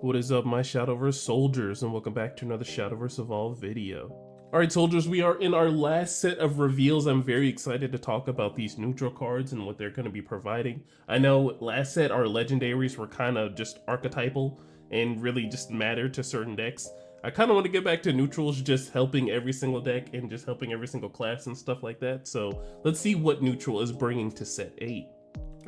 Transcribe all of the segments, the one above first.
What is up, my Shadowverse soldiers, and welcome back to another Shadowverse Evolved video. Alright soldiers, we are in our last set of reveals. I'm very excited to talk about these neutral cards and what they're going to be providing. I know last set our legendaries were kind of just archetypal and really just mattered to certain decks. I kind of want to get back to neutrals just helping every single deck and just helping every single class and stuff like that. So let's see what neutral is bringing to set 8.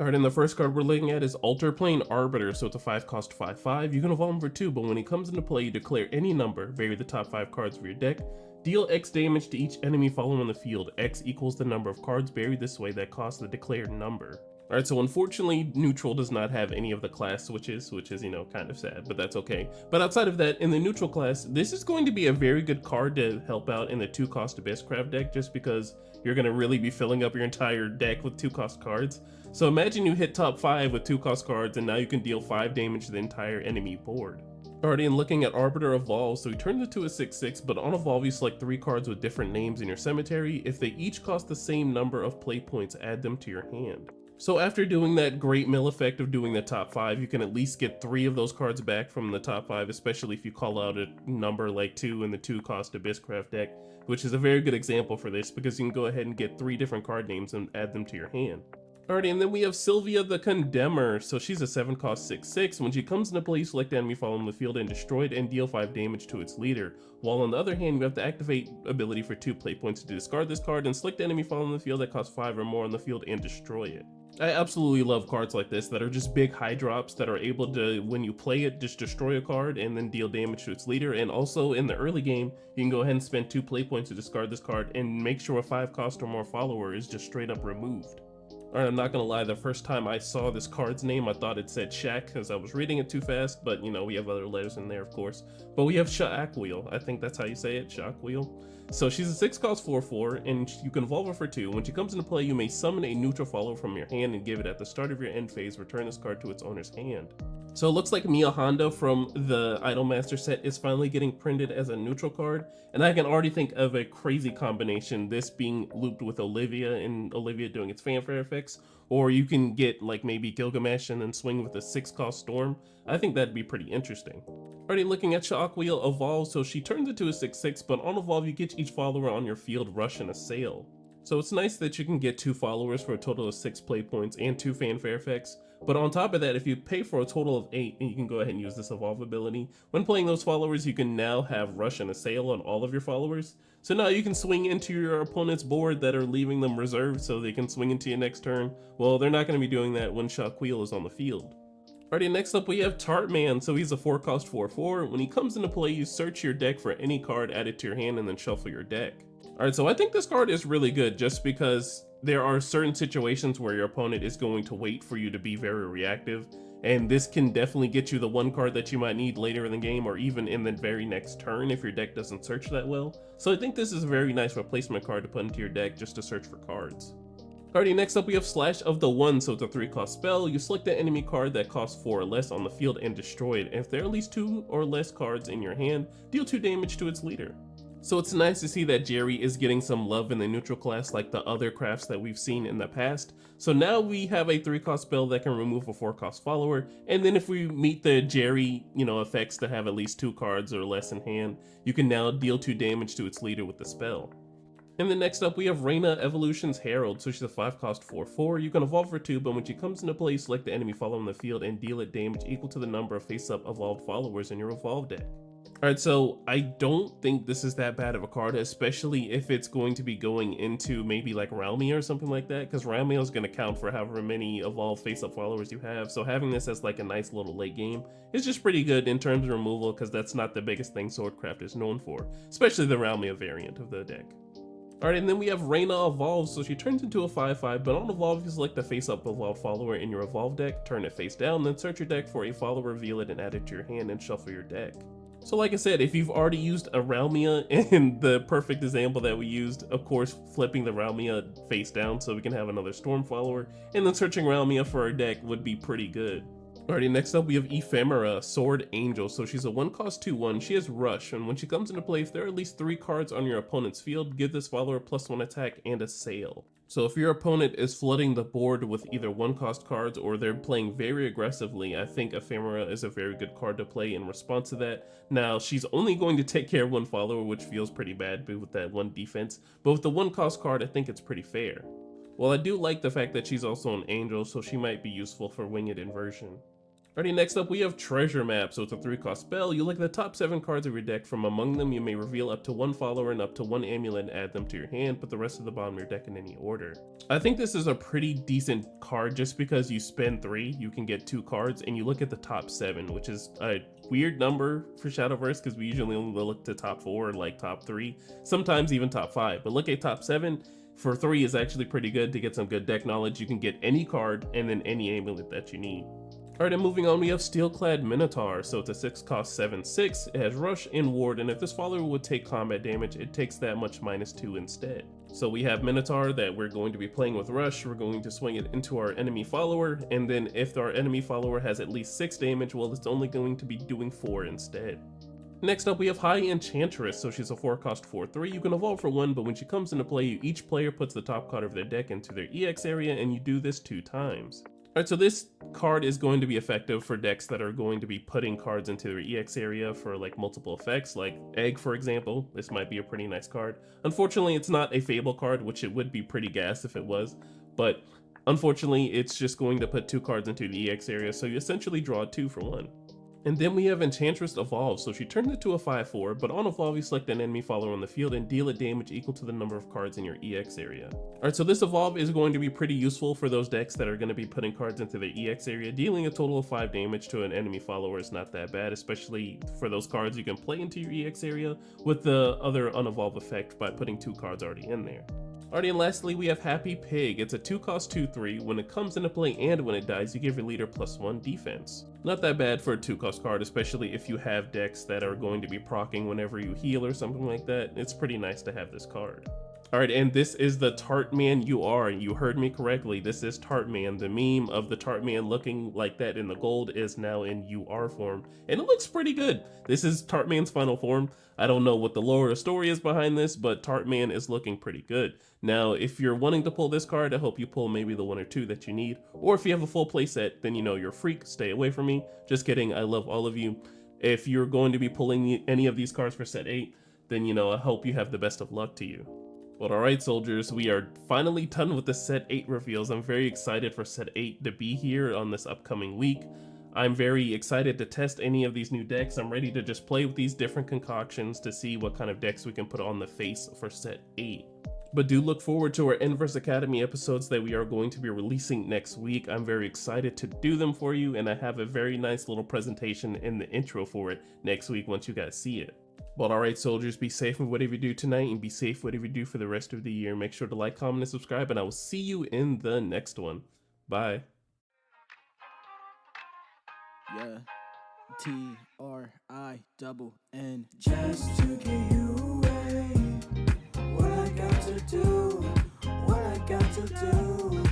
Alright, and the first card we're looking at is Alterchaotica Arbiter, so it's a 5-cost 5/5. You can evolve him for 2, but when he comes into play, you declare any number, vary the top 5 cards of your deck, deal X damage to each enemy following on the field. X equals the number of cards buried this way that cost the declared number. Alright, so unfortunately, neutral does not have any of the class switches, which is, kind of sad, but that's okay. But outside of that, in the neutral class, this is going to be a very good card to help out in the 2-cost Abysscraft deck, just because you're going to really be filling up your entire deck with 2-cost cards. So imagine you hit top 5 with 2-cost cards, and now you can deal 5 damage to the entire enemy board. Alrighty, and looking at Arbiter Evolve, so he turns into a 6/6, but on Evolve you select 3 cards with different names in your cemetery. If they each cost the same number of play points, add them to your hand. So after doing that great mill effect of doing the top 5, you can at least get 3 of those cards back from the top 5, especially if you call out a number like 2 in the 2-cost Abysscraft deck, which is a very good example for this because you can go ahead and get 3 different card names and add them to your hand. Alrighty, and then we have Sylvia the Condemner. So she's a 7-cost 6/6. When she comes into play, you select enemy following the field and destroy it and deal 5 damage to its leader. While on the other hand, you have to activate ability for 2 play points to discard this card and select enemy following the field that costs 5 or more on the field and destroy it. I absolutely love cards like this that are just big high drops that are able to, when you play it, just destroy a card and then deal damage to its leader. And also in the early game, you can go ahead and spend 2 play points to discard this card and make sure a 5-cost or more follower is just straight up removed. Alright, I'm not gonna lie, the first time I saw this card's name, I thought it said Shaq because I was reading it too fast, but we have other letters in there, of course. But we have Sha'akwheel, I think that's how you say it, Sha'akwheel. So she's a 6-cost 4/4, and you can evolve her for 2. When she comes into play, you may summon a neutral follower from your hand and give it at the start of your end phase. Return this card to its owner's hand. So it looks like Mia Honda from the Idolmaster set is finally getting printed as a neutral card, and I can already think of a crazy combination, this being looped with Olivia and Olivia doing its fanfare effects, or you can get like maybe Gilgamesh and then swing with a 6-cost Storm. I think that'd be pretty interesting. Already looking at Shockwheel Evolve, so she turns into a 6/6, but on Evolve you get each follower on your field rush and assail. So it's nice that you can get 2 followers for a total of 6 play points and 2 fanfare effects. But on top of that, if you pay for a total of 8, and you can go ahead and use this evolve ability, when playing those followers, you can now have rush and assail on all of your followers. So now you can swing into your opponent's board that are leaving them reserved so they can swing into your next turn. Well, they're not going to be doing that when Shockwheel is on the field. Alrighty, next up we have Tartman. So he's a 4-cost 4/4. When he comes into play, you search your deck for any card added to your hand and then shuffle your deck. Alright, so I think this card is really good just because there are certain situations where your opponent is going to wait for you to be very reactive, and this can definitely get you the 1 card that you might need later in the game or even in the very next turn if your deck doesn't search that well. So I think this is a very nice replacement card to put into your deck just to search for cards. Alrighty, next up we have Slash of the One, so it's a 3-cost spell. You select an enemy card that costs 4 or less on the field and destroy it. If there are at least 2 or less cards in your hand, deal 2 damage to its leader. So it's nice to see that Jerry is getting some love in the neutral class like the other crafts that we've seen in the past. So now we have a 3-cost spell that can remove a 4-cost follower, and then if we meet the Jerry, effects to have at least 2 cards or less in hand, you can now deal 2 damage to its leader with the spell. And then next up we have Reyna Evolution's Herald, so she's a 5-cost 4/4. You can evolve for 2, but when she comes into play, select the enemy following the field and deal it damage equal to the number of face-up evolved followers in your evolved deck. Alright, so I don't think this is that bad of a card, especially if it's going to be going into maybe like Realmia or something like that, because Realmia is going to count for however many evolved face-up followers you have, so having this as like a nice little late game is just pretty good in terms of removal, because that's not the biggest thing Swordcraft is known for, especially the Realmia variant of the deck. Alright, and then we have Reyna Evolve, so she turns into a 5/5, but on Evolve you select the face-up evolved follower in your evolved deck, turn it face down, then search your deck for a follower, reveal it, and add it to your hand and shuffle your deck. So like I said, if you've already used a Realmia, and the perfect example that we used, of course, flipping the Realmia face down so we can have another Storm follower, and then searching Realmia for our deck would be pretty good. Alrighty, next up we have Ephemera, Sword Angel. So she's a 1-cost 2/1, she has Rush, and when she comes into play, if there are at least 3 cards on your opponent's field, give this follower +1 attack and a sail. So if your opponent is flooding the board with either 1-cost cards or they're playing very aggressively, I think Ephemera is a very good card to play in response to that. Now, she's only going to take care of 1 follower, which feels pretty bad with that 1 defense, but with the 1-cost card, I think it's pretty fair. Well, I do like the fact that she's also an angel, so she might be useful for winged inversion. Alrighty, next up we have Treasure Map. So it's a 3-cost spell. You look at the top 7 cards of your deck. From among them, you may reveal up to 1 follower and up to 1 amulet and add them to your hand. Put the rest of the bottom of your deck in any order. I think this is a pretty decent card just because you spend 3, you can get 2 cards, and you look at the top 7, which is a weird number for Shadowverse because we usually only look to top 4 or like top 3, sometimes even top 5. But look at top 7. For 3 is actually pretty good to get some good deck knowledge. You can get any card and then any amulet that you need. Alright, and moving on, we have Steelclad Minotaur. So it's a 6-cost 7/6. It has Rush and Ward, and if this follower would take combat damage, it takes that much -2 instead. So we have Minotaur that we're going to be playing with Rush. We're going to swing it into our enemy follower, and then if our enemy follower has at least 6 damage, well, it's only going to be doing 4 instead. Next up, we have High Enchantress. So she's a 4-cost 4/3. You can evolve for 1, but when she comes into play, each player puts the top card of their deck into their EX area, and you do this 2 times. Alright, so this card is going to be effective for decks that are going to be putting cards into their EX area for like multiple effects, like Egg, for example. This might be a pretty nice card. Unfortunately, it's not a Fable card, which it would be pretty gas if it was, but unfortunately, it's just going to put 2 cards into the EX area, so you essentially draw 2 for 1. And then we have Enchantress Evolve. So she turns into a 5/4, but on evolve you select an enemy follower on the field and deal it damage equal to the number of cards in your EX area. Alright, so this evolve is going to be pretty useful for those decks that are going to be putting cards into their EX area. Dealing a total of 5 damage to an enemy follower is not that bad, especially for those cards you can play into your EX area with the other unevolve effect by putting 2 cards already in there. Alrighty, and lastly we have Happy Pig. It's a 2-cost 2/3. When it comes into play and when it dies, you give your leader +1 defense. Not that bad for a 2-cost card, especially if you have decks that are going to be proccing whenever you heal or something like that. It's pretty nice to have this card. Alright, and this is the Tartman UR. You heard me correctly. This is Tartman. The meme of the Tartman looking like that in the gold is now in UR form, and it looks pretty good. This is Tartman's final form. I don't know what the lore or story is behind this, but Tartman is looking pretty good. Now, if you're wanting to pull this card, I hope you pull maybe the 1 or 2 that you need. Or if you have a full playset, then you know you're a freak. Stay away from me. Just kidding. I love all of you. If you're going to be pulling any of these cards for set 8, then you know I hope you have the best of luck to you. But alright soldiers, we are finally done with the set 8 reveals. I'm very excited for set 8 to be here on this upcoming week. I'm very excited to test any of these new decks. I'm ready to just play with these different concoctions to see what kind of decks we can put on the face for set 8. But do look forward to our Inverse Academy episodes that we are going to be releasing next week. I'm very excited to do them for you, and I have a very nice little presentation in the intro for it next week once you guys see it. But alright soldiers, be safe in whatever you do tonight, and be safe whatever you do for the rest of the year. Make sure to like, comment, and subscribe, and I will see you in the next one. Bye. Yeah, TRINN. Just to get you away. What I got to do, what I got to do.